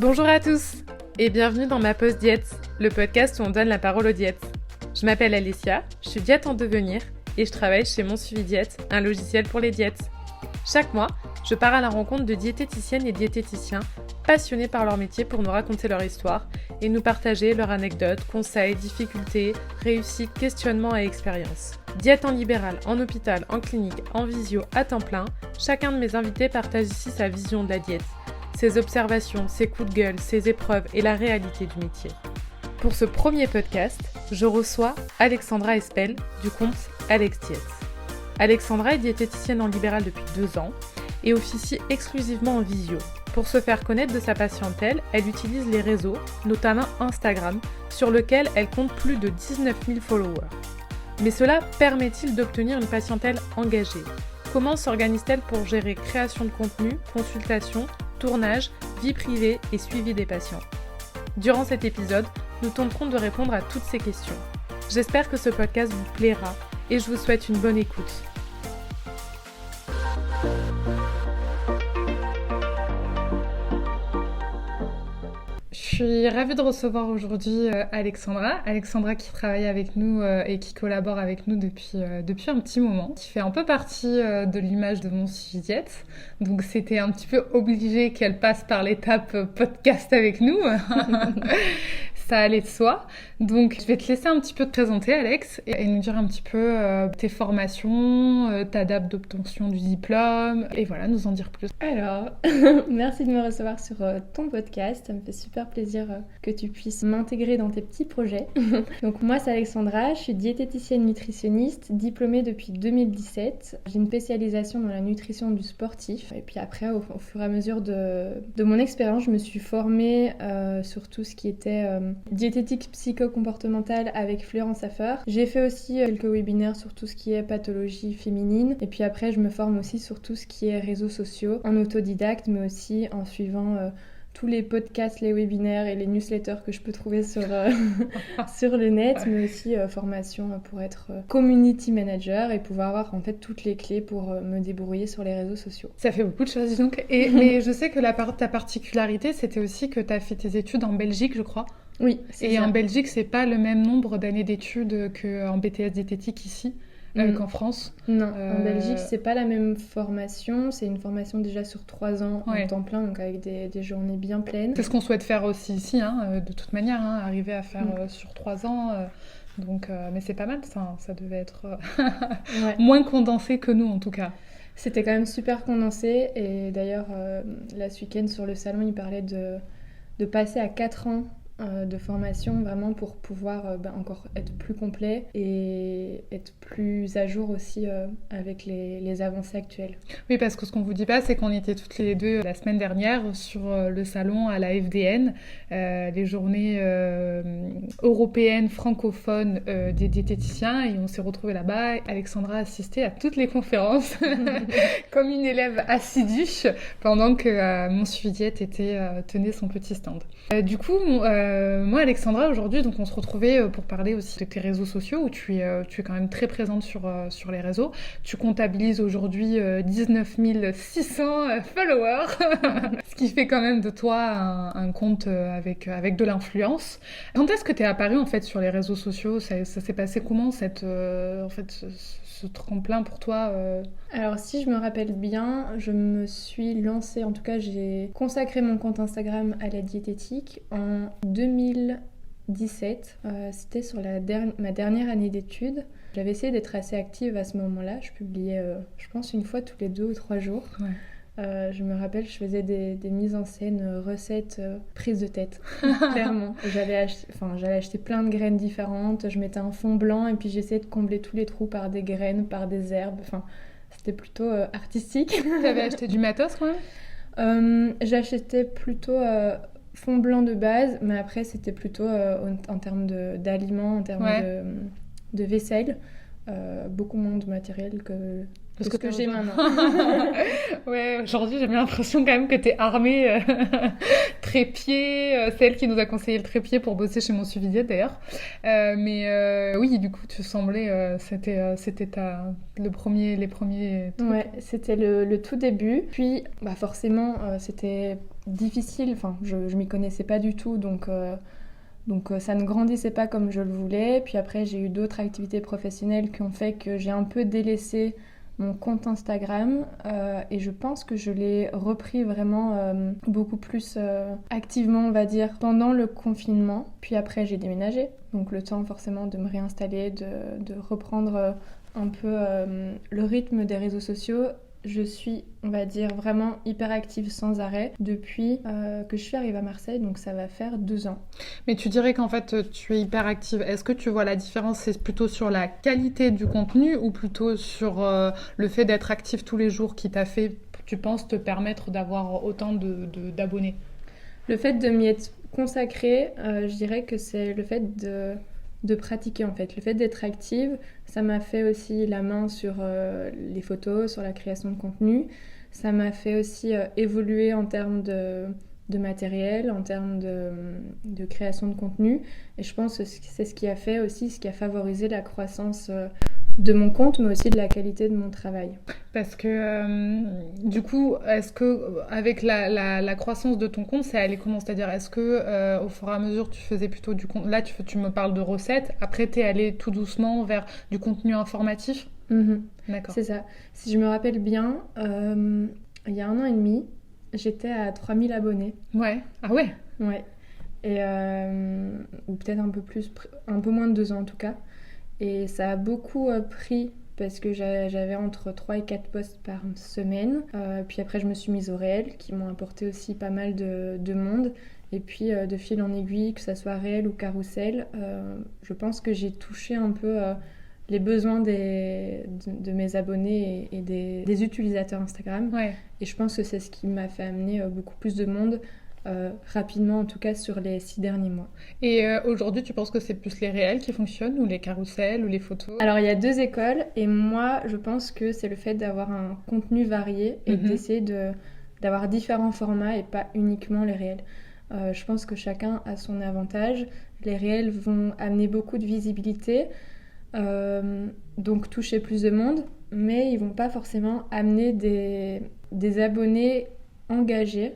Bonjour à tous et bienvenue dans ma pause diète, le podcast où on donne la parole aux diètes. Je m'appelle Alicia, je suis diète en devenir et je travaille chez Mon Suivi Diète, un logiciel pour les diètes. Chaque mois, je pars à la rencontre de diététiciennes et diététiciens passionnés par leur métier pour nous raconter leur histoire et nous partager leurs anecdotes, conseils, difficultés, réussites, questionnements et expériences. Diète en libéral, en hôpital, en clinique, en visio, à temps plein, chacun de mes invités partage ici sa vision de la diète, ses observations, ses coups de gueule, ses épreuves et la réalité du métier. Pour ce premier podcast, je reçois Alexandra Espel du compte Alex Diète. Alexandra est diététicienne en libéral depuis 2 ans et officie exclusivement en visio. Pour se faire connaître de sa patientèle, elle utilise les réseaux, notamment Instagram, sur lequel elle compte plus de 19 000 followers. Mais cela permet-il d'obtenir une patientèle engagée ? Comment s'organise-t-elle pour gérer création de contenu, consultation, tournage, vie privée et suivi des patients ? Durant cet épisode, nous tenterons de répondre à toutes ces questions. J'espère que ce podcast vous plaira et je vous souhaite une bonne écoute. Je suis ravie de recevoir aujourd'hui Alexandra qui travaille avec nous et qui collabore avec nous depuis un petit moment, qui fait un peu partie de l'image de Mon Suivi Diète. Donc c'était un petit peu obligé qu'elle passe par l'étape podcast avec nous. Ça allait de soi. Donc je vais te laisser un petit peu te présenter, Alex, et nous dire un petit peu tes formations, ta date d'obtention du diplôme, et voilà, nous en dire plus. Alors, merci de me recevoir sur ton podcast. Ça me fait super plaisir que tu puisses m'intégrer dans tes petits projets. Donc moi, c'est Alexandra, je suis diététicienne nutritionniste, diplômée depuis 2017. J'ai une spécialisation dans la nutrition du sportif. Et puis après, au fur et à mesure de mon expérience, je me suis formée sur tout ce qui était diététique psycho-comportementale avec Florence Affer. J'ai fait aussi quelques webinaires sur tout ce qui est pathologie féminine. Et puis après, je me forme aussi sur tout ce qui est réseaux sociaux, en autodidacte, mais aussi en suivant tous les podcasts, les webinaires et les newsletters que je peux trouver sur le net, mais aussi formation pour être community manager et pouvoir avoir en fait toutes les clés pour me débrouiller sur les réseaux sociaux. Ça fait beaucoup de choses donc. Mais je sais que ta particularité, c'était aussi que tu as fait tes études en Belgique, je crois. Oui, c'est ça. En Belgique, c'est pas le même nombre d'années d'études qu'en BTS diététique ici. Qu'en France. Non, en Belgique, c'est pas la même formation. C'est une formation déjà sur 3 ans en temps plein, donc avec des journées bien pleines. C'est ce qu'on souhaite faire aussi ici, de toute manière, arriver à faire sur 3 ans. Mais c'est pas mal, ça devait être moins condensé que nous, en tout cas. C'était quand même super condensé. Et d'ailleurs, là, ce week-end, sur le salon, il parlait de passer à 4 ans de formation vraiment pour pouvoir encore être plus complet et être plus à jour aussi avec les avancées actuelles. Oui, parce que ce qu'on vous dit pas, c'est qu'on était toutes les deux la semaine dernière sur le salon à la FDN, les journées européennes francophones des diététiciens, et on s'est retrouvés là-bas. Alexandra assistait à toutes les conférences comme une élève assidue pendant que Mon Suivi Diète tenait son petit stand. Du coup, moi, Alexandra, aujourd'hui, donc on se retrouvait pour parler aussi de tes réseaux sociaux où tu es quand même très présente sur les réseaux. Tu comptabilises aujourd'hui 19 600 followers, ce qui fait quand même de toi un compte avec de l'influence. Quand est-ce que tu es apparue en fait sur les réseaux sociaux ? Ça s'est passé comment ce tremplin pour toi Alors si je me rappelle bien, je me suis lancée, en tout cas j'ai consacré mon compte Instagram à la diététique en 2017. C'était sur ma dernière année d'études. J'avais essayé d'être assez active à ce moment-là. Je publiais, je pense, une fois tous les 2 ou 3 jours. Ouais. Je me rappelle, je faisais des mises en scène, recettes, prises de tête, clairement. J'allais acheter plein de graines différentes, je mettais un fond blanc et puis j'essayais de combler tous les trous par des graines, par des herbes. Enfin, c'était plutôt artistique. T'avais acheté du matos quand même ? J'achetais plutôt fond blanc de base, mais après c'était plutôt en termes d'aliments, en termes de vaisselle. Beaucoup moins de matériel que de ce que j'ai maintenant. Ouais, aujourd'hui j'ai bien l'impression quand même que t'es armée trépied, c'est elle qui nous a conseillé le trépied pour bosser chez Mon Suivi Diète d'ailleurs. Oui, du coup tu semblais, c'était les premiers trucs. Ouais, c'était le tout début. Puis forcément c'était difficile, enfin je m'y connaissais pas du tout, donc ça ne grandissait pas comme je le voulais. Puis après, j'ai eu d'autres activités professionnelles qui ont fait que j'ai un peu délaissé mon compte Instagram et je pense que je l'ai repris vraiment beaucoup plus activement, on va dire, pendant le confinement. Puis après, j'ai déménagé. Donc le temps forcément de me réinstaller, de reprendre un peu le rythme des réseaux sociaux. Je suis, on va dire, vraiment hyper active sans arrêt depuis que je suis arrivée à Marseille, donc ça va faire 2 ans. Mais tu dirais qu'en fait, tu es hyper active. Est-ce que tu vois la différence, c'est plutôt sur la qualité du contenu ou plutôt sur le fait d'être active tous les jours qui t'a fait, tu penses, te permettre d'avoir autant d'abonnés? Le fait de m'y être consacrée, je dirais que c'est le fait de pratiquer en fait. Le fait d'être active, ça m'a fait aussi la main sur les photos, sur la création de contenu. Ça m'a fait aussi évoluer en termes de matériel, en termes de création de contenu. Et je pense que c'est ce qui a fait aussi, ce qui a favorisé la croissance de mon compte, mais aussi de la qualité de mon travail. Parce que du coup, est-ce que avec la croissance de ton compte, c'est allé comment? C'est-à-dire, est-ce que au fur et à mesure, tu faisais plutôt du contenu? Là, tu me parles de recettes. Après, t'es allé tout doucement vers du contenu informatif? D'accord. C'est ça. Si je me rappelle bien, il y a 1 an et demi, j'étais à 3000 abonnés. Ouais. Ah ouais? Ouais. Et, ou peut-être un peu plus, un peu moins de 2 ans en tout cas. Et ça a beaucoup pris parce que j'avais entre 3 et 4 posts par semaine. Puis après, je me suis mise au réel, qui m'ont apporté aussi pas mal de monde. Et puis, de fil en aiguille, que ça soit réel ou carrousel, je pense que j'ai touché un peu les besoins de mes abonnés et des utilisateurs Instagram. Ouais. Et je pense que c'est ce qui m'a fait amener beaucoup plus de monde. Rapidement en tout cas sur les 6 derniers mois. Et aujourd'hui, tu penses que c'est plus les réels qui fonctionnent ou les carousels ou les photos? Alors il y a 2 écoles et moi je pense que c'est le fait d'avoir un contenu varié et d'essayer d'avoir différents formats et pas uniquement les réels. Je pense que chacun a son avantage. Les réels vont amener beaucoup de visibilité, donc toucher plus de monde, mais ils vont pas forcément amener des abonnés engagés.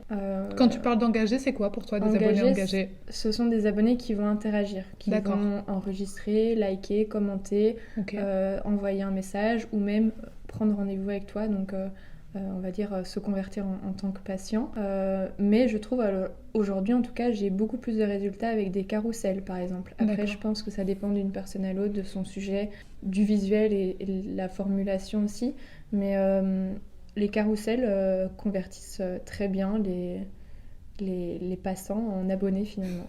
Quand tu parles d'engagés, c'est quoi pour toi des abonnés engagés? Ce sont des abonnés qui vont interagir, qui vont enregistrer, liker, commenter, envoyer un message ou même prendre rendez-vous avec toi, donc on va dire se convertir en tant que patient. Mais je trouve aujourd'hui en tout cas j'ai beaucoup plus de résultats avec des carousels par exemple. Après je pense que ça dépend d'une personne à l'autre, de son sujet, du visuel et la formulation aussi, mais les carousels convertissent très bien les passants en abonnés finalement.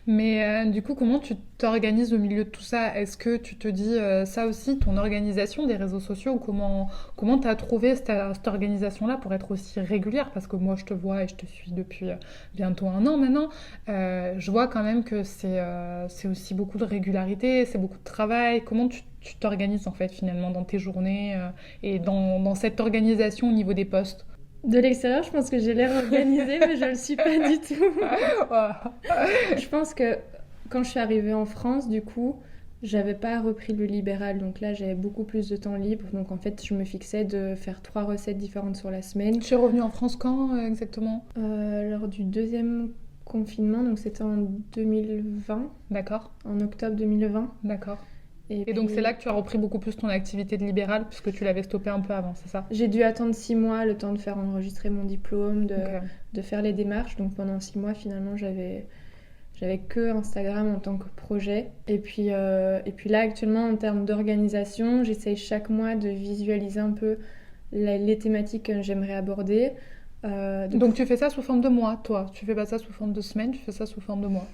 Mais du coup, comment tu t'organises au milieu de tout ça? Est-ce que tu te dis ça aussi, ton organisation des réseaux sociaux, ou comment tu as trouvé cette organisation-là pour être aussi régulière? Parce que moi, je te vois et je te suis depuis bientôt 1 an maintenant. Je vois quand même que c'est aussi beaucoup de régularité, c'est beaucoup de travail. Comment tu t'organises en fait finalement dans tes journées et dans cette organisation au niveau des posts? De l'extérieur, je pense que j'ai l'air organisée, mais je le suis pas du tout. Je pense que quand je suis arrivée en France, du coup, j'avais pas repris le libéral, donc là j'avais beaucoup plus de temps libre. Donc en fait, je me fixais de faire 3 recettes différentes sur la semaine. Tu es revenue en France quand exactement? Lors du 2e confinement, donc c'était en 2020. D'accord. En octobre 2020. D'accord. Et puis, donc c'est là que tu as repris beaucoup plus ton activité de libéral, puisque tu l'avais stoppé un peu avant, c'est ça? J'ai dû attendre 6 mois, le temps de faire enregistrer mon diplôme, de faire les démarches. Donc pendant 6 mois, finalement, j'avais que Instagram en tant que projet. Et puis là, actuellement, en termes d'organisation, j'essaye chaque mois de visualiser un peu les thématiques que j'aimerais aborder. Donc tu fais ça sous forme de mois, toi? Tu fais pas ça sous forme de semaine, tu fais ça sous forme de mois?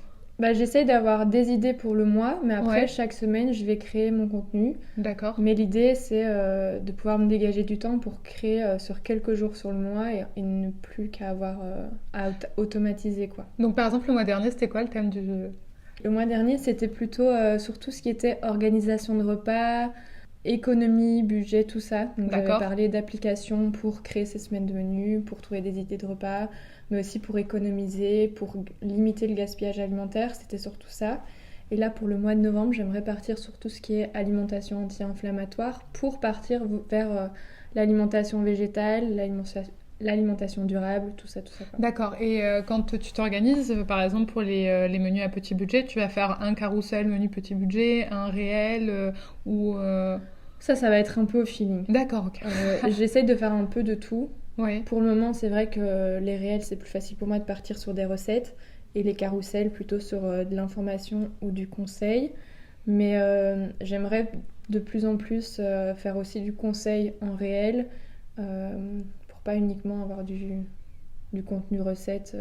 J'essaye d'avoir des idées pour le mois, mais après, chaque semaine, je vais créer mon contenu. D'accord. Mais l'idée, c'est de pouvoir me dégager du temps pour créer sur quelques jours sur le mois et ne plus qu'à avoir à automatiser, quoi. Donc, par exemple, le mois dernier, c'était quoi le thème du... Le mois dernier, c'était plutôt sur tout ce qui était organisation de repas, économie, budget, tout ça. Donc j'avais D'accord. parlé d'applications pour créer ces semaines de menus, pour trouver des idées de repas, mais aussi pour économiser, pour limiter le gaspillage alimentaire, c'était surtout ça. Et là, pour le mois de novembre, j'aimerais partir sur tout ce qui est alimentation anti-inflammatoire pour partir vers l'alimentation végétale, l'alimentation durable, tout ça, quoi. D'accord. Et quand tu t'organises, par exemple pour les menus à petit budget, tu vas faire un carrousel menu petit budget, un réel ou... Ça va être un peu au feeling. D'accord, ok. J'essaye de faire un peu de tout. Ouais. Pour le moment, c'est vrai que les réels, c'est plus facile pour moi de partir sur des recettes et les carousels plutôt sur de l'information ou du conseil. Mais j'aimerais de plus en plus faire aussi du conseil en réel pour pas uniquement avoir du contenu recette.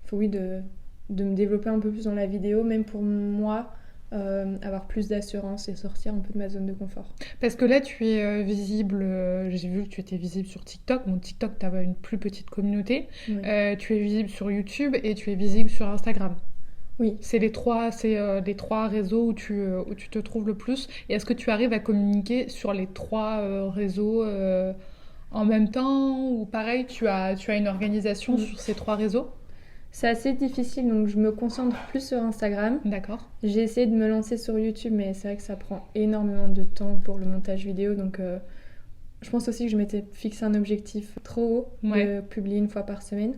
Faut oui de me développer un peu plus dans la vidéo, même pour moi. Avoir plus d'assurance et sortir un peu de ma zone de confort. Parce que là, tu es visible, j'ai vu que tu étais visible sur TikTok. Bon, TikTok, tu as une plus petite communauté. Oui. Tu es visible sur YouTube et tu es visible sur Instagram. Oui. C'est les trois réseaux où tu te trouves le plus. Et est-ce que tu arrives à communiquer sur les trois réseaux en même temps? Ou pareil, tu as une organisation sur ces trois réseaux? C'est assez difficile, donc je me concentre plus sur Instagram. D'accord. J'ai essayé de me lancer sur YouTube, mais c'est vrai que ça prend énormément de temps pour le montage vidéo, donc je pense aussi que je m'étais fixé un objectif trop haut de publier une fois par semaine.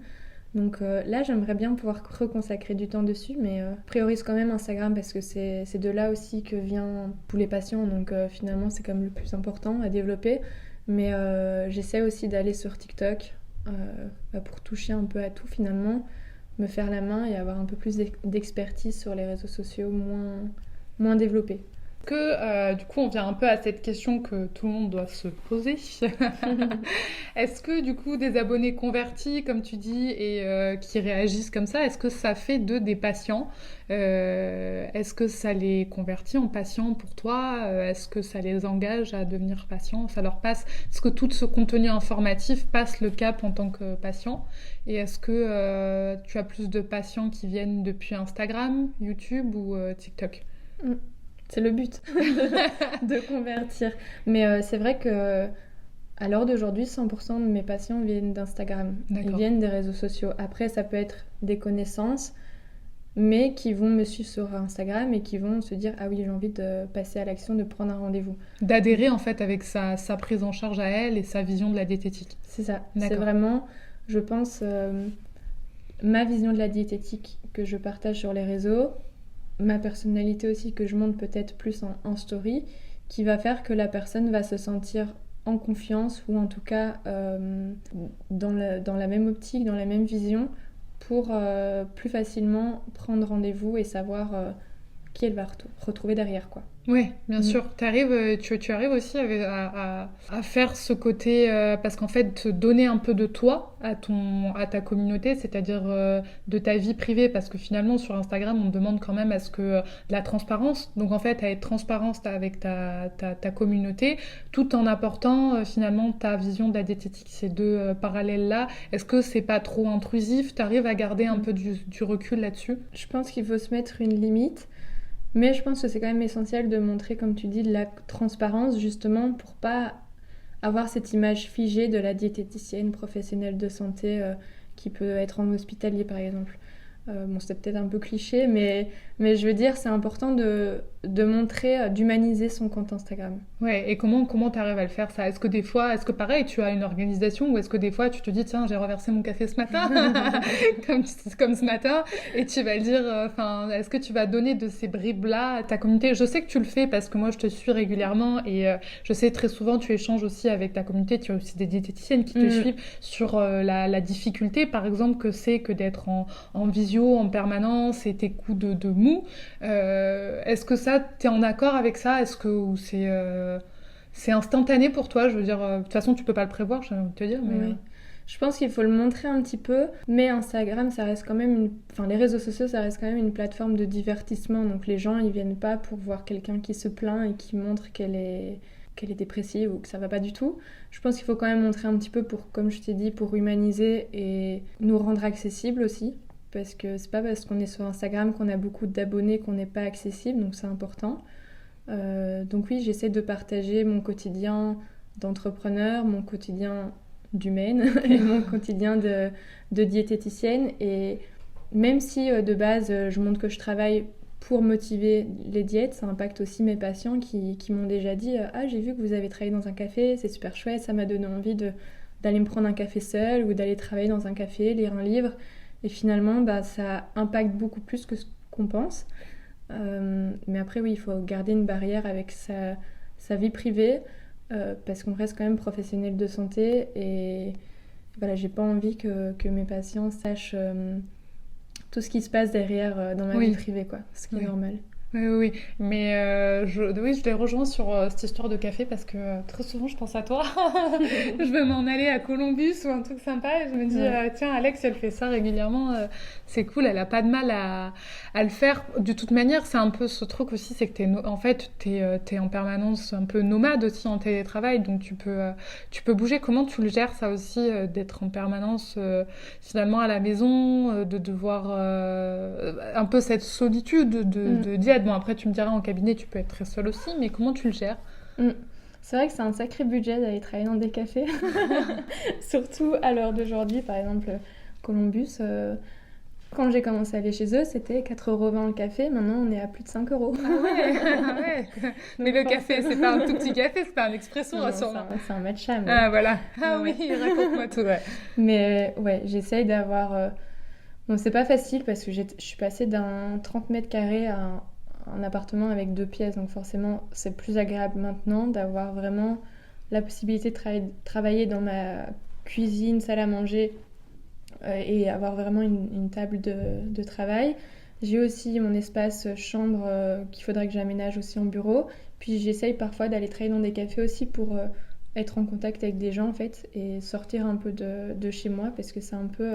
Donc là, j'aimerais bien pouvoir reconsacrer du temps dessus, mais je priorise quand même Instagram parce que c'est de là aussi que viennent tous les patients, donc finalement c'est comme le plus important à développer. Mais j'essaie aussi d'aller sur TikTok pour toucher un peu à tout finalement, me faire la main et avoir un peu plus d'expertise sur les réseaux sociaux moins développés. Du coup, on vient un peu à cette question que tout le monde doit se poser. Est-ce que, du coup, des abonnés convertis, comme tu dis, et qui réagissent comme ça, est-ce que ça fait d'eux des patients? Est-ce que ça les convertit en patients pour toi? Est-ce que ça les engage à devenir patients? Ça leur passe? Est-ce que tout ce contenu informatif passe le cap en tant que patient? Et est-ce que tu as plus de patients qui viennent depuis Instagram, YouTube ou TikTok? C'est le but de convertir. Mais c'est vrai que à l'heure d'aujourd'hui, 100% de mes patients viennent d'Instagram. D'accord. Ils viennent des réseaux sociaux. Après, ça peut être des connaissances, mais qui vont me suivre sur Instagram et qui vont se dire « Ah oui, j'ai envie de passer à l'action, de prendre un rendez-vous. » D'adhérer en fait avec sa prise en charge à elle et sa vision de la diététique. C'est ça. D'accord. C'est vraiment, je pense, ma vision de la diététique que je partage sur les réseaux, ma personnalité aussi que je montre peut-être plus en story, qui va faire que la personne va se sentir en confiance ou en tout cas dans la même optique, dans la même vision pour plus facilement prendre rendez-vous et savoir qui elle va retrouver derrière, quoi. Oui, bien sûr. Tu arrives aussi à faire ce côté, parce qu'en fait, te donner un peu de toi à ta communauté, c'est-à-dire de ta vie privée, parce que finalement, sur Instagram, on demande quand même à ce que de la transparence. Donc, en fait, à être transparente avec ta communauté, tout en apportant finalement ta vision de la diététique, ces deux parallèles-là. Est-ce que c'est pas trop intrusif? Tu arrives à garder un peu du recul là-dessus? Je pense qu'il faut se mettre une limite. Mais je pense que c'est quand même essentiel de montrer, comme tu dis, de la transparence, justement, pour pas avoir cette image figée de la diététicienne professionnelle de santé qui peut être en hospitalier, par exemple. Bon, c'est peut-être un peu cliché, mais je veux dire, c'est important de montrer, d'humaniser son compte Instagram. Ouais, et comment tu arrives à le faire, ça? Est-ce que pareil, tu as une organisation ou est-ce que des fois tu te dis, tiens, j'ai reversé mon café ce matin, comme ce matin, et tu vas le dire, est-ce que tu vas donner de ces bribes-là à ta communauté? Je sais que tu le fais parce que moi je te suis régulièrement et je sais très souvent tu échanges aussi avec ta communauté, tu as aussi des diététiciennes qui te suivent sur la difficulté, par exemple, que c'est que d'être en visio en permanence et tes coups de mou. Est-ce que ça, t'es en accord avec ça? Est-ce que ou c'est instantané pour toi? Je veux dire, de toute façon, tu peux pas le prévoir, j'ai envie de te dire. Mais... Oui. Je pense qu'il faut le montrer un petit peu, mais Instagram, ça reste quand même les réseaux sociaux, ça reste quand même une plateforme de divertissement. Donc les gens, ils viennent pas pour voir quelqu'un qui se plaint et qui montre qu'elle est dépressive ou que ça va pas du tout. Je pense qu'il faut quand même montrer un petit peu pour, comme je t'ai dit, pour humaniser et nous rendre accessibles aussi. Parce que c'est pas parce qu'on est sur Instagram qu'on a beaucoup d'abonnés qu'on n'est pas accessible, donc c'est important. Donc oui, j'essaie de partager mon quotidien d'entrepreneur, mon quotidien d'humaine et mon quotidien de diététicienne. Et même si de base, je montre que je travaille pour motiver les diètes, ça impacte aussi mes patients qui m'ont déjà dit Ah, j'ai vu que vous avez travaillé dans un café, c'est super chouette, ça m'a donné envie d'aller me prendre un café seul ou d'aller travailler dans un café, lire un livre. Et finalement, ça impacte beaucoup plus que ce qu'on pense. Mais après, oui, il faut garder une barrière avec sa vie privée parce qu'on reste quand même professionnel de santé et voilà, j'ai pas envie que mes patients sachent tout ce qui se passe derrière dans ma vie privée, quoi, ce qui est normal. Oui, mais je les rejoins sur cette histoire de café parce que très souvent je pense à toi. Je veux m'en aller à Columbus ou un truc sympa et je me dis tiens, Alex, elle fait ça régulièrement, c'est cool, elle a pas de mal à le faire. De toute manière, c'est un peu ce truc aussi, c'est que t'es en permanence un peu nomade aussi en télétravail, donc tu peux bouger. Comment tu le gères ça aussi, d'être en permanence finalement à la maison, de devoir un peu cette solitude de diète. Bon, après, tu me diras, en cabinet, tu peux être très seule aussi, mais comment tu le gères? C'est vrai que c'est un sacré budget d'aller travailler dans des cafés. Surtout à l'heure d'aujourd'hui, par exemple, Columbus. Quand j'ai commencé à aller chez eux, c'était 4,20€ le café. Maintenant, on est à plus de 5€. Ah ouais. Mais le café, c'est pas un tout petit café, c'est pas un expresso, rassure-moi. C'est un matcha. Mais... Ah voilà. Ah oui, raconte-moi tout. Ouais. Mais ouais, j'essaye d'avoir... Bon, c'est pas facile parce que je suis passée d'un 30 mètres carrés à un appartement avec 2 pièces. Donc forcément, c'est plus agréable maintenant d'avoir vraiment la possibilité de travailler dans ma cuisine, salle à manger et avoir vraiment une table de travail. J'ai aussi mon espace chambre qu'il faudrait que j'aménage aussi en bureau. Puis j'essaye parfois d'aller travailler dans des cafés aussi pour être en contact avec des gens en fait et sortir un peu de chez moi parce que c'est un peu...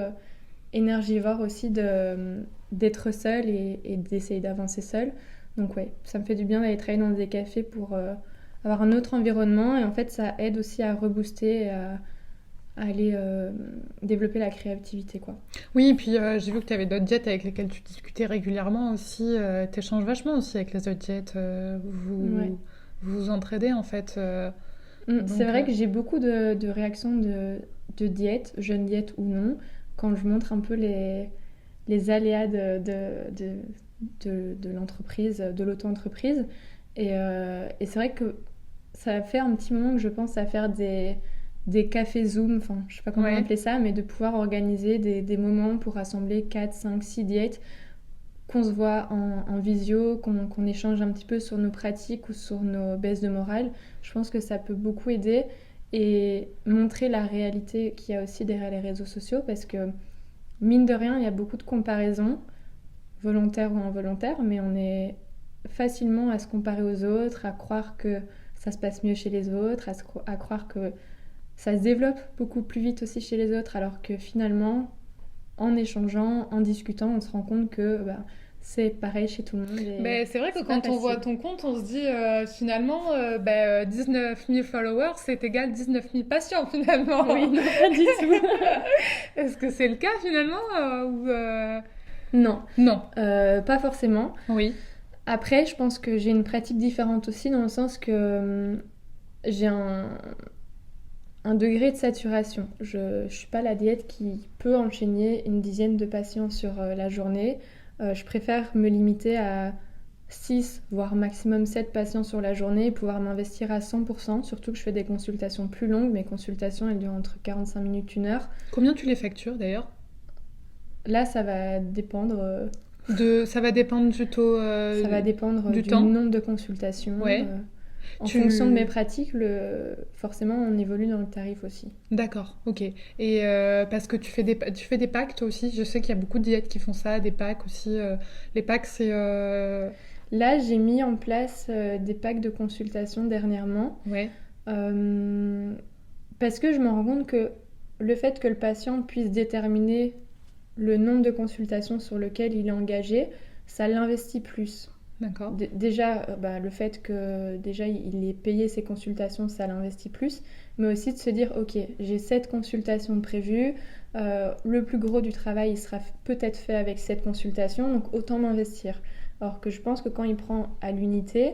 énergivore aussi d'être seule et d'essayer d'avancer seule. Donc ouais, ça me fait du bien d'aller travailler dans des cafés pour avoir un autre environnement et en fait ça aide aussi à rebooster et à aller développer la créativité, quoi. Oui, et puis j'ai vu que tu avais d'autres diètes avec lesquelles tu discutais régulièrement aussi. T'échanges vachement aussi avec les autres diètes. Vous vous entraidez en fait. C'est vrai que j'ai beaucoup de réactions de diètes, jeunes diètes ou non, quand je montre un peu les aléas de l'entreprise, de l'auto-entreprise. Et c'est vrai que ça fait un petit moment que je pense à faire des cafés Zoom, enfin je sais pas comment appeler ça, mais de pouvoir organiser des moments pour rassembler 4, 5, 6 diètes, qu'on se voit en visio, qu'on échange un petit peu sur nos pratiques ou sur nos baisses de morale. Je pense que ça peut beaucoup aider et montrer la réalité qu'il y a aussi derrière les réseaux sociaux parce que mine de rien, il y a beaucoup de comparaisons, volontaires ou involontaires, mais on est facilement à se comparer aux autres, à croire que ça se passe mieux chez les autres, à croire que ça se développe beaucoup plus vite aussi chez les autres, alors que finalement, en échangeant, en discutant, on se rend compte que c'est pareil chez tout le monde. Mais c'est vrai que quand on voit ton compte, on se dit finalement 19 000 followers, c'est égal 19 000 patients finalement. Oui, non, pas du tout. Est-ce que c'est le cas finalement Non. Non. Pas forcément. Oui. Après, je pense que j'ai une pratique différente aussi dans le sens que j'ai un degré de saturation. Je suis pas la diète qui peut enchaîner une dizaine de patients sur la journée. Je préfère me limiter à 6, voire maximum 7 patients sur la journée et pouvoir m'investir à 100%, surtout que je fais des consultations plus longues. Mes consultations, elles durent entre 45 minutes, 1 heure. Combien tu les factures d'ailleurs ? Là, ça va dépendre... Ça va dépendre du taux... ça va dépendre du nombre de consultations. Ouais. En fonction de mes pratiques, forcément, on évolue dans le tarif aussi. D'accord, ok. Et parce que tu fais des packs toi aussi. Je sais qu'il y a beaucoup de diètes qui font ça, des packs aussi. Les packs, c'est... Là, j'ai mis en place des packs de consultation dernièrement. Ouais. Parce que je me rends compte que le fait que le patient puisse déterminer le nombre de consultations sur lequel il est engagé, ça l'investit plus. D'accord. Déjà, le fait que déjà il ait payé ses consultations, ça l'investit plus, mais aussi de se dire, ok, j'ai 7 consultations prévues, le plus gros du travail il sera peut-être fait avec cette consultation, donc autant m'investir. Alors que je pense que quand il prend à l'unité,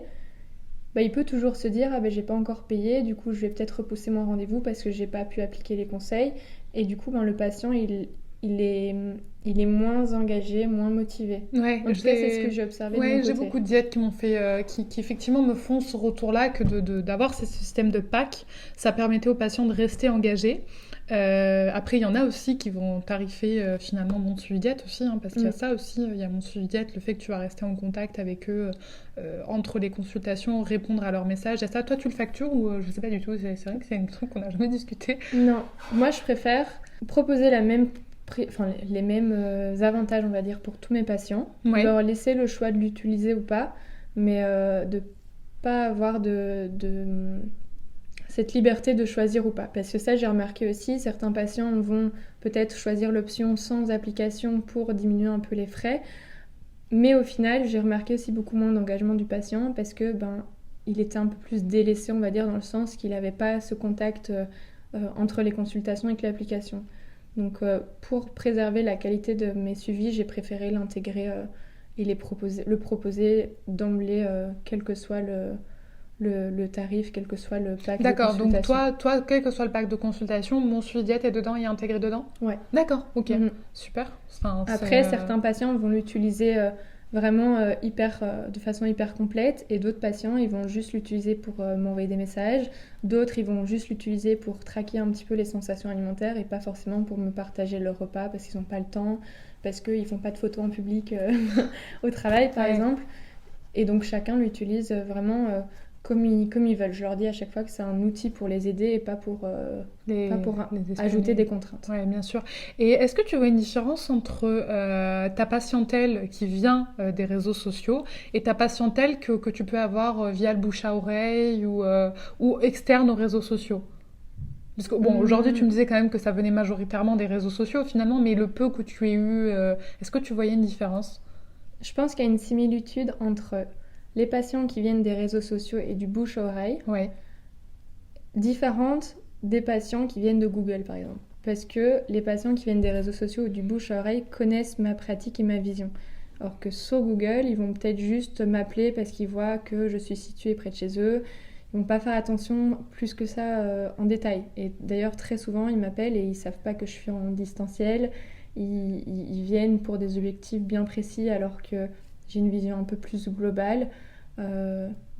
il peut toujours se dire, ah ben j'ai pas encore payé, du coup je vais peut-être repousser mon rendez-vous parce que j'ai pas pu appliquer les conseils. Et du coup, le patient, il est moins engagé, moins motivé. Ouais, En tout cas, c'est ce que j'ai observé de mon ouais, j'ai côté. beaucoup de diètes qui m'ont fait, qui effectivement me font ce retour-là que d'avoir ce système de pack, ça permettait aux patients de rester engagés. Après, il y en a aussi qui vont tarifer finalement mon suivi diète aussi, hein, parce qu'il y a ça aussi, il y a mon suivi diète, le fait que tu vas rester en contact avec eux entre les consultations, répondre à leurs messages. Et ça, toi, tu le factures ou je sais pas du tout, c'est vrai que c'est un truc qu'on n'a jamais discuté. Non, moi je préfère proposer les mêmes avantages, on va dire, pour tous mes patients, Ouais. leur laisser le choix de l'utiliser ou pas, mais de pas avoir cette liberté de choisir ou pas. Parce que ça, j'ai remarqué aussi, certains patients vont peut-être choisir l'option sans application pour diminuer un peu les frais, mais au final, j'ai remarqué aussi beaucoup moins d'engagement du patient parce que il était un peu plus délaissé, on va dire, dans le sens qu'il n'avait pas ce contact entre les consultations et l'application. Donc pour préserver la qualité de mes suivis, j'ai préféré l'intégrer et le proposer d'emblée, quel que soit le tarif, quel que soit le pack de D'accord, consultation. donc toi, quel que soit le pack de consultation, mon suivi diète est dedans, il est intégré dedans? Ouais. D'accord, ok, super. Après, certains patients vont l'utiliser vraiment de façon hyper complète et d'autres patients, ils vont juste l'utiliser pour m'envoyer des messages. D'autres, ils vont juste l'utiliser pour traquer un petit peu les sensations alimentaires et pas forcément pour me partager leur repas parce qu'ils n'ont pas le temps, parce qu'ils font pas de photos en public au travail, par exemple. Et donc, chacun l'utilise vraiment comme ils veulent. Je leur dis à chaque fois que c'est un outil pour les aider et pas pour ajouter des contraintes. Oui, bien sûr. Et est-ce que tu vois une différence entre ta patientèle qui vient des réseaux sociaux et ta patientèle que tu peux avoir via le bouche à oreille ou externe aux réseaux sociaux? Parce que aujourd'hui, tu me disais quand même que ça venait majoritairement des réseaux sociaux finalement, mais le peu que tu aies eu, est-ce que tu voyais une différence? Je pense qu'il y a une similitude entre les patients qui viennent des réseaux sociaux et du bouche à oreille, différente des patients qui viennent de Google, par exemple. Parce que les patients qui viennent des réseaux sociaux ou du bouche à oreille connaissent ma pratique et ma vision. Alors que sur Google, ils vont peut-être juste m'appeler parce qu'ils voient que je suis située près de chez eux. Ils vont pas faire attention plus que ça en détail. Et d'ailleurs, très souvent, ils m'appellent et ils savent pas que je suis en distanciel. Ils viennent pour des objectifs bien précis alors que j'ai une vision un peu plus globale.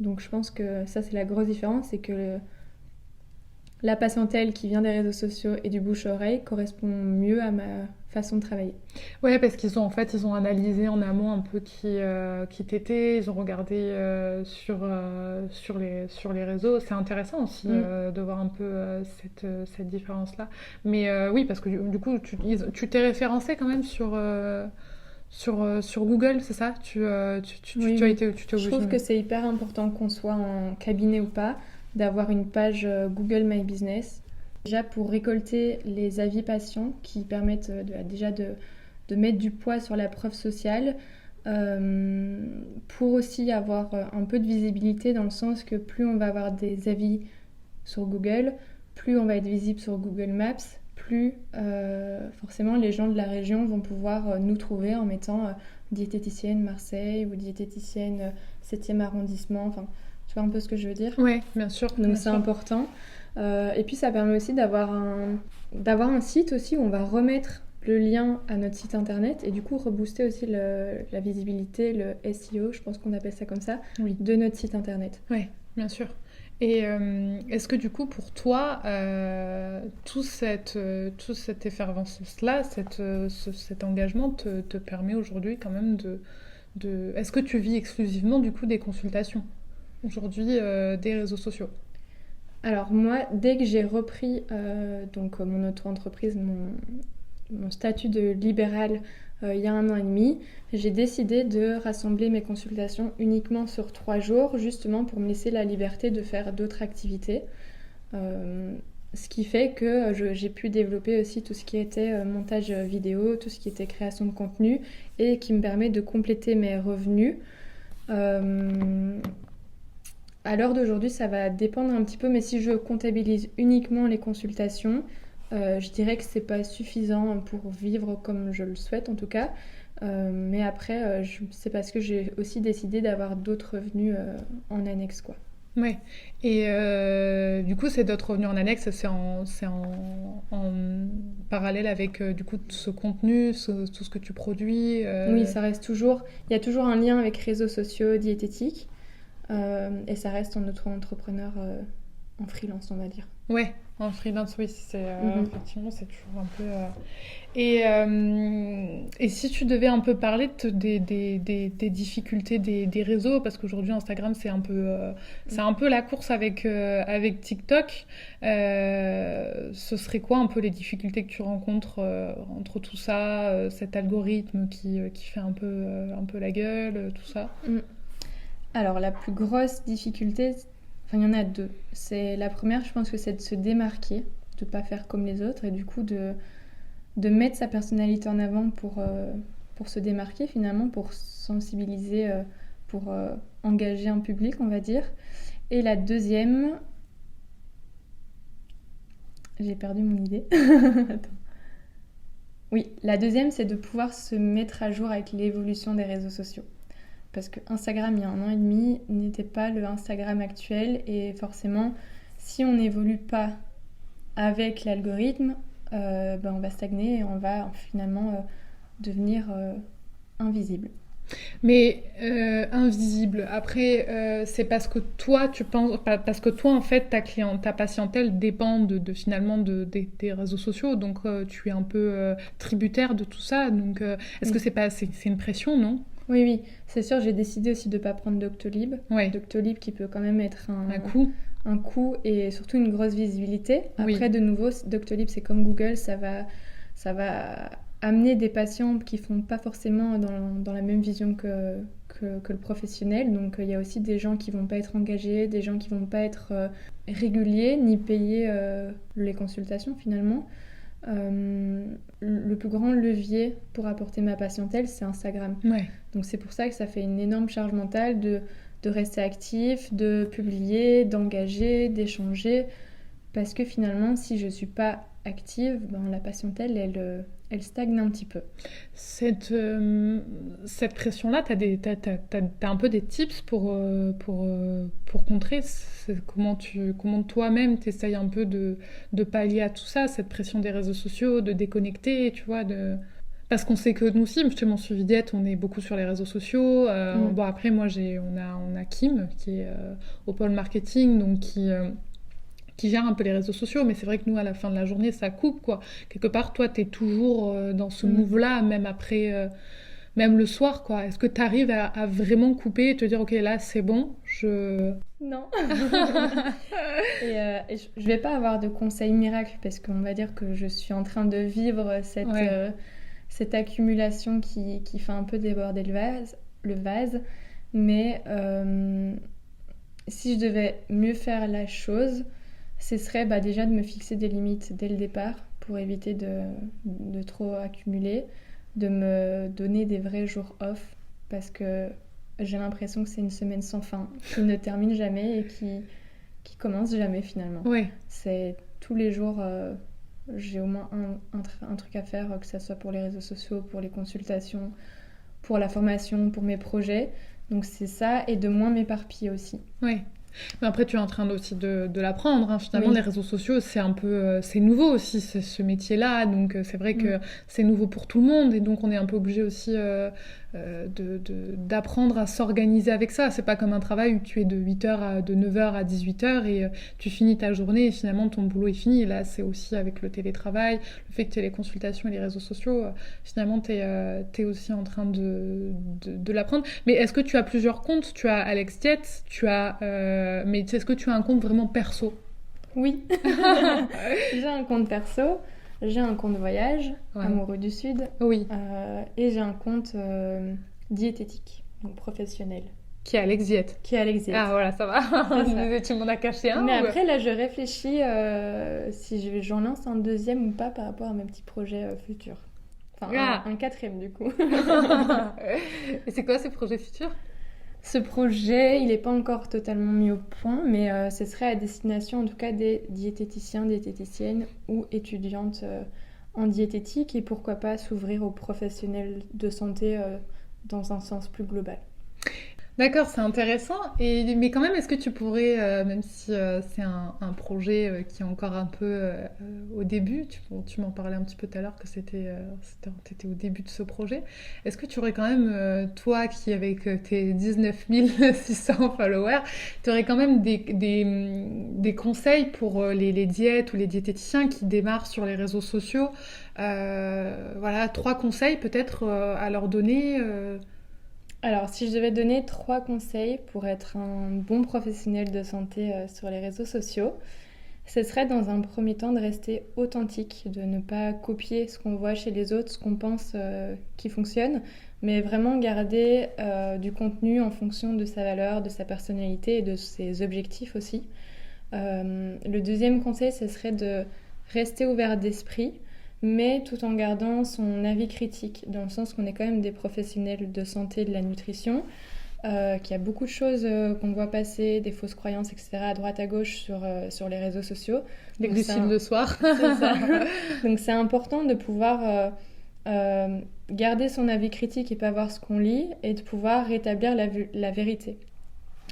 Donc je pense que ça, c'est la grosse différence, c'est que la patientèle qui vient des réseaux sociaux et du bouche-oreille correspond mieux à ma façon de travailler. Ouais, parce qu'ils ont analysé en amont un peu qui t'étais, ils ont regardé sur les réseaux. C'est intéressant aussi de voir un peu cette différence-là. Mais oui, parce que du coup, tu t'es référencé quand même sur Google, c'est ça? Oui, as été, je trouve que c'est hyper important qu'on soit en cabinet ou pas, d'avoir une page Google My Business. Déjà pour récolter les avis patients qui permettent déjà de mettre du poids sur la preuve sociale, pour aussi avoir un peu de visibilité dans le sens que plus on va avoir des avis sur Google, plus on va être visible sur Google Maps, plus forcément les gens de la région vont pouvoir nous trouver en mettant diététicienne Marseille ou diététicienne 7e arrondissement, enfin tu vois un peu ce que je veux dire? Oui, bien sûr. Donc c'est important. Et puis ça permet aussi d'avoir un site aussi où on va remettre le lien à notre site internet et du coup rebooster aussi la visibilité, le SEO, je pense qu'on appelle ça comme ça, de notre site internet. Oui, bien sûr. Et est-ce que du coup pour toi, toute cette effervescence-là, cet engagement te permet aujourd'hui quand même de... Est-ce que tu vis exclusivement du coup des consultations aujourd'hui des réseaux sociaux? Alors moi, dès que j'ai repris donc mon auto-entreprise, mon statut de libéral il y a 1 an et demi, j'ai décidé de rassembler mes consultations uniquement sur 3 jours, justement pour me laisser la liberté de faire d'autres activités. Ce qui fait que j'ai pu développer aussi tout ce qui était montage vidéo, tout ce qui était création de contenu et qui me permet de compléter mes revenus. À l'heure d'aujourd'hui, ça va dépendre un petit peu, mais si je comptabilise uniquement les consultations, je dirais que c'est pas suffisant pour vivre comme je le souhaite en tout cas. Mais après, c'est parce que j'ai aussi décidé d'avoir d'autres revenus en annexe, quoi. Ouais. Et du coup, ces d'autres revenus en annexe, en parallèle avec du coup ce contenu, tout ce que tu produis. Oui, ça reste toujours... Il y a toujours un lien avec réseaux sociaux, diététiques. Et ça reste en auto-entrepreneur en freelance, on va dire. Ouais, en freelance, oui, effectivement, c'est toujours un peu. Et si tu devais un peu parler des difficultés des réseaux, parce qu'aujourd'hui Instagram c'est un peu la course avec TikTok, ce serait quoi un peu les difficultés que tu rencontres entre tout ça, cet algorithme qui fait un peu la gueule, tout ça? Alors, la plus grosse difficulté, enfin, il y en a deux. La première, je pense que c'est de se démarquer, de ne pas faire comme les autres, et du coup de mettre sa personnalité en avant pour se démarquer finalement, pour sensibiliser, pour engager un public, on va dire. Et la deuxième... J'ai perdu mon idée. Attends. Oui, la deuxième, c'est de pouvoir se mettre à jour avec l'évolution des réseaux sociaux. Parce que Instagram, il y a 1 an et demi, n'était pas le Instagram actuel. Et forcément, si on n'évolue pas avec l'algorithme, on va stagner et on va finalement devenir invisible. Mais invisible. Après, c'est parce que toi, tu penses, parce que toi, en fait, ta patientèle dépend finalement des réseaux sociaux. Donc, tu es un peu tributaire de tout ça. Donc, est-ce que c'est une pression, non? Oui, c'est sûr. J'ai décidé aussi de ne pas prendre Doctolib. Ouais. Doctolib qui peut quand même être un coût et surtout une grosse visibilité. Après, oui. De nouveau, Doctolib, c'est comme Google, ça va amener des patients qui ne font pas forcément dans la même vision que le professionnel. Donc, il y a aussi des gens qui ne vont pas être engagés, des gens qui ne vont pas être réguliers, ni payer les consultations finalement. Le plus grand levier pour apporter ma patientèle, c'est Instagram. Ouais. Donc, c'est pour ça que ça fait une énorme charge mentale de rester actif, de publier, d'engager, d'échanger. Parce que finalement, si je ne suis pas active, la patientèle, elle stagne un petit peu. Cette pression-là, t'as un peu des tips pour contrer comment toi-même t'essayes un peu de pallier à tout ça, cette pression des réseaux sociaux, de déconnecter, tu vois, Parce qu'on sait que nous aussi, chez Mon Suivi Diète, on est beaucoup sur les réseaux sociaux. Bon, après, moi, on a Kim, qui est au pôle marketing, donc qui gère un peu les réseaux sociaux, mais c'est vrai que nous, à la fin de la journée, ça coupe, quoi. Quelque part, toi, t'es toujours dans ce move-là, même après, même le soir, quoi. Est-ce que t'arrives à vraiment couper et te dire, ok, là, c'est bon, Non. et je vais pas avoir de conseils miracles, parce qu'on va dire que je suis en train de vivre cette accumulation qui fait un peu déborder le vase. Mais si je devais mieux faire la chose, ce serait déjà de me fixer des limites dès le départ pour éviter de trop accumuler, de me donner des vrais jours off, parce que j'ai l'impression que c'est une semaine sans fin, qui ne termine jamais et qui commence jamais finalement. Ouais. C'est tous les jours, j'ai au moins un truc à faire, que ce soit pour les réseaux sociaux, pour les consultations, pour la formation, pour mes projets. Donc c'est ça, et de moins m'éparpiller aussi. Ouais. Mais après, tu es en train aussi de l'apprendre. Hein. Finalement, les réseaux sociaux, c'est un peu, c'est nouveau aussi, ce métier-là. Donc, c'est vrai que c'est nouveau pour tout le monde. Et donc, on est un peu obligé aussi d'apprendre à s'organiser avec ça. C'est pas comme un travail où tu es de 9h à 18h et tu finis ta journée et finalement, ton boulot est fini. Et là, c'est aussi avec le télétravail, le fait que tu aies les consultations et les réseaux sociaux. Finalement, tu es aussi en train de l'apprendre. Mais est-ce que tu as plusieurs comptes? Tu as Alex Diète, mais est-ce que tu as un compte vraiment perso? Oui. J'ai un compte perso, j'ai un compte voyage, Amoureux du Sud. Oui. Et j'ai un compte diététique, donc professionnel. Qui est Alex Diète. Ah voilà, ça va. Tu m'en as caché un. Mais après, là, je réfléchis si j'en lance un deuxième ou pas par rapport à mes petits projets futurs. Enfin, un quatrième du coup. Et c'est quoi ces projets futurs? Ce projet, il n'est pas encore totalement mis au point, mais ce serait à destination en tout cas des diététiciens, diététiciennes ou étudiantes en diététique, et pourquoi pas s'ouvrir aux professionnels de santé dans un sens plus global. D'accord, c'est intéressant. Mais quand même, est-ce que tu pourrais, même si c'est un projet qui est encore un peu au début, tu m'en parlais un petit peu tout à l'heure que t'étais au début de ce projet, est-ce que tu aurais quand même, toi qui avec tes 19 600 followers, tu aurais quand même des conseils pour les diètes ou les diététiciens qui démarrent sur les réseaux sociaux? Voilà, 3 conseils peut-être à leur donner. Alors, si je devais donner 3 conseils pour être un bon professionnel de santé sur les réseaux sociaux, ce serait dans un premier temps de rester authentique, de ne pas copier ce qu'on voit chez les autres, ce qu'on pense qui fonctionne, mais vraiment garder du contenu en fonction de sa valeur, de sa personnalité et de ses objectifs aussi. Le deuxième conseil, ce serait de rester ouvert d'esprit, mais tout en gardant son avis critique, dans le sens qu'on est quand même des professionnels de santé et de la nutrition, qu'il y a beaucoup de choses qu'on voit passer, des fausses croyances, etc., à droite à gauche sur les réseaux sociaux. Les glucides le soir. C'est ça. Donc c'est important de pouvoir garder son avis critique et pas voir ce qu'on lit, et de pouvoir rétablir la vérité.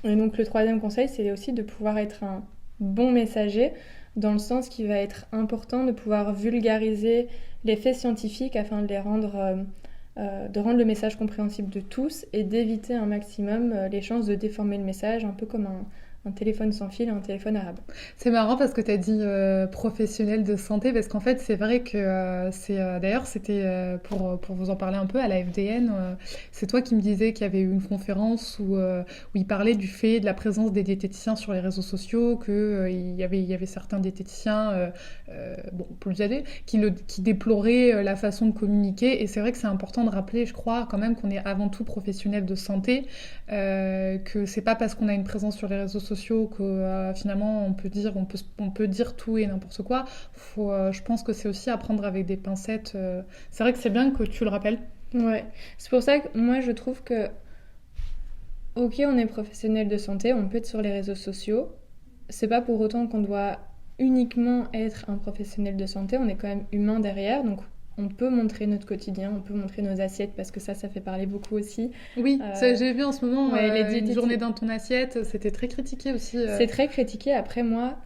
Et donc le troisième conseil, c'est aussi de pouvoir être un bon messager, dans le sens qu'il va être important de pouvoir vulgariser les faits scientifiques afin de rendre le message compréhensible de tous et d'éviter un maximum les chances de déformer le message, un peu comme un téléphone sans fil et un téléphone arabe. C'est marrant parce que tu as dit professionnel de santé, parce qu'en fait, c'est vrai que d'ailleurs, c'était pour vous en parler un peu à la FDN, c'est toi qui me disais qu'il y avait eu une conférence où il parlait du fait de la présence des diététiciens sur les réseaux sociaux, qu'il y avait certains diététiciens, plus âgés, qui déploraient la façon de communiquer. Et c'est vrai que c'est important de rappeler, je crois, quand même qu'on est avant tout professionnel de santé, que c'est pas parce qu'on a une présence sur les réseaux sociaux que finalement on peut dire tout et n'importe quoi. Je pense que c'est aussi à prendre avec des pincettes. C'est vrai que c'est bien que tu le rappelles. Ouais, c'est pour ça que moi je trouve que ok, on est professionnel de santé, on peut être sur les réseaux sociaux, c'est pas pour autant qu'on doit uniquement être un professionnel de santé, on est quand même humain derrière, donc on peut montrer notre quotidien, on peut montrer nos assiettes, parce que ça fait parler beaucoup aussi. Oui, ça, j'ai vu en ce moment, une journée dans ton assiette, c'était très critiqué aussi. C'est très critiqué. Après, moi,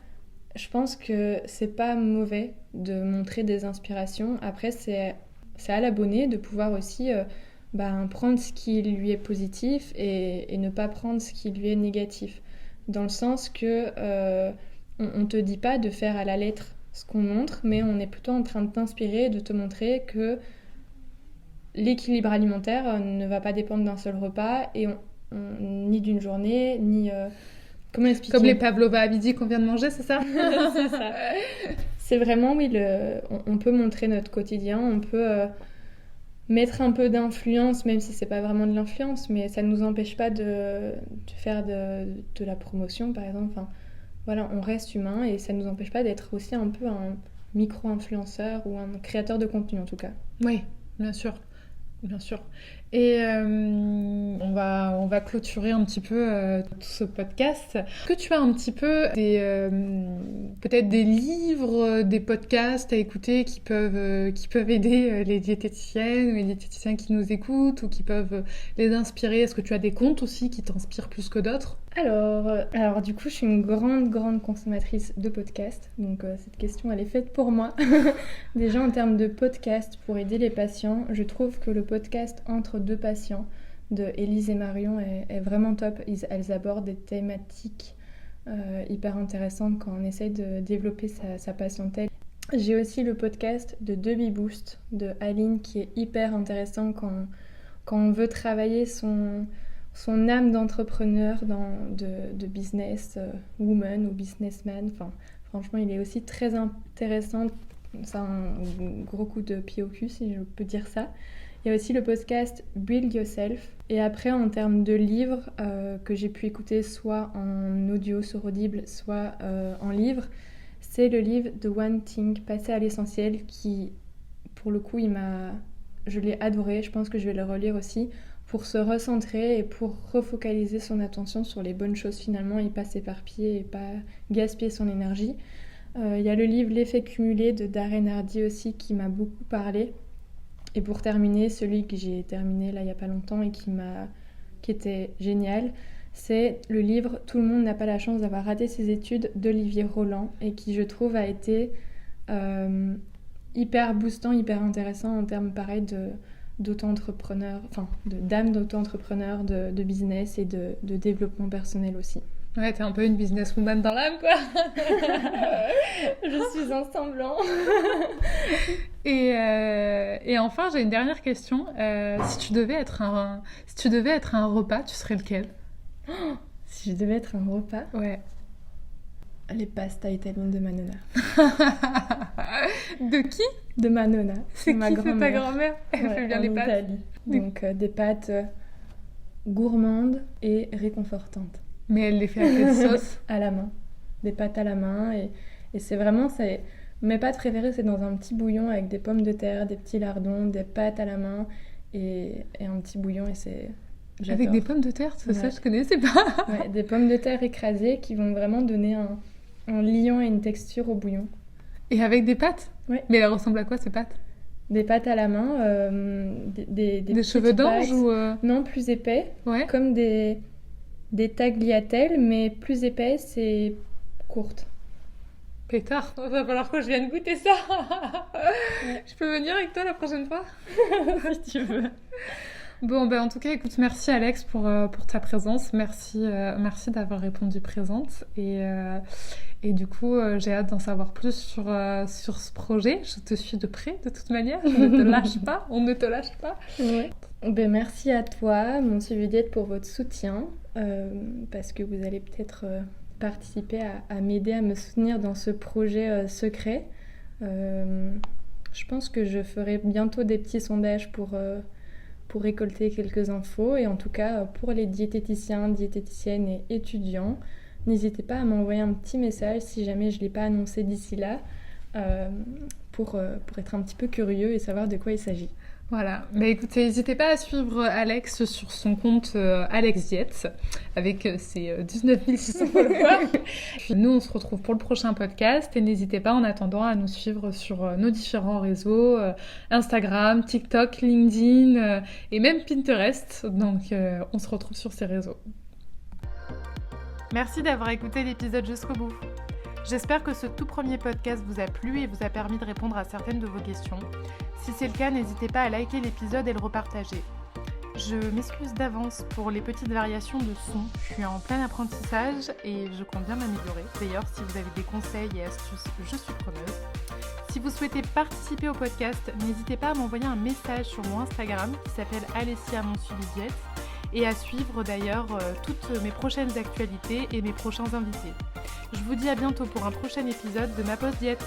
je pense que c'est pas mauvais de montrer des inspirations. Après, c'est à l'abonné de pouvoir aussi prendre ce qui lui est positif et ne pas prendre ce qui lui est négatif. Dans le sens que on te dit pas de faire à la lettre ce qu'on montre, mais on est plutôt en train de t'inspirer et de te montrer que l'équilibre alimentaire ne va pas dépendre d'un seul repas et ni d'une journée, ni... comment expliquer ? Comme les pavlova à midi qu'on vient de manger, c'est ça ? C'est ça. C'est vraiment, oui, on peut montrer notre quotidien, on peut mettre un peu d'influence, même si c'est pas vraiment de l'influence, mais ça ne nous empêche pas de faire de la promotion, par exemple. Enfin, voilà, on reste humain et ça ne nous empêche pas d'être aussi un peu un micro-influenceur ou un créateur de contenu, en tout cas. Oui, bien sûr. Bien sûr. Et on va clôturer un petit peu tout ce podcast. Est-ce que tu as un petit peu peut-être des livres, des podcasts à écouter qui peuvent aider les diététiciennes ou les diététiciens qui nous écoutent ou qui peuvent les inspirer? Est-ce que tu as des comptes aussi qui t'inspirent plus que d'autres? Alors du coup, je suis une grande consommatrice de podcasts, donc cette question, elle est faite pour moi. Déjà, en termes de podcasts pour aider les patients, je trouve que le podcast Entre deux patients de Élise et Marion est vraiment top. Elles abordent des thématiques hyper intéressantes quand on essaye de développer sa patientèle. J'ai aussi le podcast de Debbie Boost de Aline qui est hyper intéressant quand on veut travailler son âme d'entrepreneur, de business woman ou businessman. Enfin, franchement, il est aussi très intéressant. C'est un gros coup de pied au cul, si je peux dire ça. Il y a aussi le podcast Build Yourself. Et après, en termes de livres que j'ai pu écouter soit en audio sur Audible, soit en livre, c'est le livre The One Thing, Passer à l'essentiel, qui, pour le coup, je l'ai adoré. Je pense que je vais le relire aussi, pour se recentrer et pour refocaliser son attention sur les bonnes choses finalement et pas s'éparpiller et pas gaspiller son énergie. Il y a le livre L'effet cumulé de Darren Hardy aussi qui m'a beaucoup parlé. Et pour terminer, celui que j'ai terminé là il n'y a pas longtemps et qui m'a qui était génial, c'est le livre « Tout le monde n'a pas la chance d'avoir raté ses études » d'Olivier Roland, et qui, je trouve, a été hyper boostant, hyper intéressant en termes, pareil, d'auto-entrepreneurs, d'âme d'auto-entrepreneur, de business et de développement personnel aussi. Ouais, t'es un peu une businesswoman dans l'âme, quoi. Je suis un semblant. Et enfin, j'ai une dernière question. Si tu devais être un repas, tu serais lequel? Si je devais être un repas, Ouais. les pastas italiennes de ma nonna. De qui? De ma nonna. C'est ma qui, c'est ta grand-mère. grand-mère? Elle fait bien en les pâtes. Italie. Donc des pâtes gourmandes et réconfortantes. Mais elle les fait à quelle sauce? À la main. Des pâtes à la main. Et c'est vraiment... Mes pâtes préférées, c'est dans un petit bouillon avec des pommes de terre, des petits lardons, des pâtes à la main et un petit bouillon. Et c'est... J'adore. Avec des pommes de terre, ça, Ouais. je connaissais pas. Ouais, des pommes de terre écrasées qui vont vraiment donner un liant et une texture au bouillon. Et avec des pâtes? Ouais. Mais elles ressemblent à quoi, ces pâtes? Des pâtes à la main, des Des cheveux petites d'ange pâtes. ou... Non, plus épais, Ouais. comme des tagliatelles, mais plus épaisses et courtes. Pétard, va falloir que je vienne goûter ça. Je peux venir avec toi la prochaine fois? Si tu veux. Bon, ben en tout cas, écoute, merci Alex pour ta présence. Merci d'avoir répondu présente. Et du coup, j'ai hâte d'en savoir plus sur ce projet. Je te suis de près, de toute manière. Je ne te lâche pas. On ne te lâche pas. Ouais. Ben, merci à toi, mon suivi diète, pour votre soutien, parce que vous allez peut-être participer à m'aider à me soutenir dans ce projet secret. Je pense que je ferai bientôt des petits sondages pour récolter quelques infos. Et en tout cas, pour les diététiciens, diététiciennes et étudiants, n'hésitez pas à m'envoyer un petit message si jamais je ne l'ai pas annoncé d'ici là, pour être un petit peu curieux et savoir de quoi il s'agit. Voilà, mais écoutez, n'hésitez pas à suivre Alex sur son compte Alex Diet avec ses 19 600 followers. Nous, on se retrouve pour le prochain podcast et n'hésitez pas en attendant à nous suivre sur nos différents réseaux, Instagram, TikTok, LinkedIn et même Pinterest. Donc, on se retrouve sur ces réseaux. Merci d'avoir écouté l'épisode jusqu'au bout. J'espère que ce tout premier podcast vous a plu et vous a permis de répondre à certaines de vos questions. Si c'est le cas, n'hésitez pas à liker l'épisode et le repartager. Je m'excuse d'avance pour les petites variations de son. Je suis en plein apprentissage et je compte bien m'améliorer. D'ailleurs, si vous avez des conseils et astuces, je suis preneuse. Si vous souhaitez participer au podcast, n'hésitez pas à m'envoyer un message sur mon Instagram qui s'appelle Alessia Mon Suivi Diète et à suivre d'ailleurs toutes mes prochaines actualités et mes prochains invités. Je vous dis à bientôt pour un prochain épisode de Ma Pause Diète.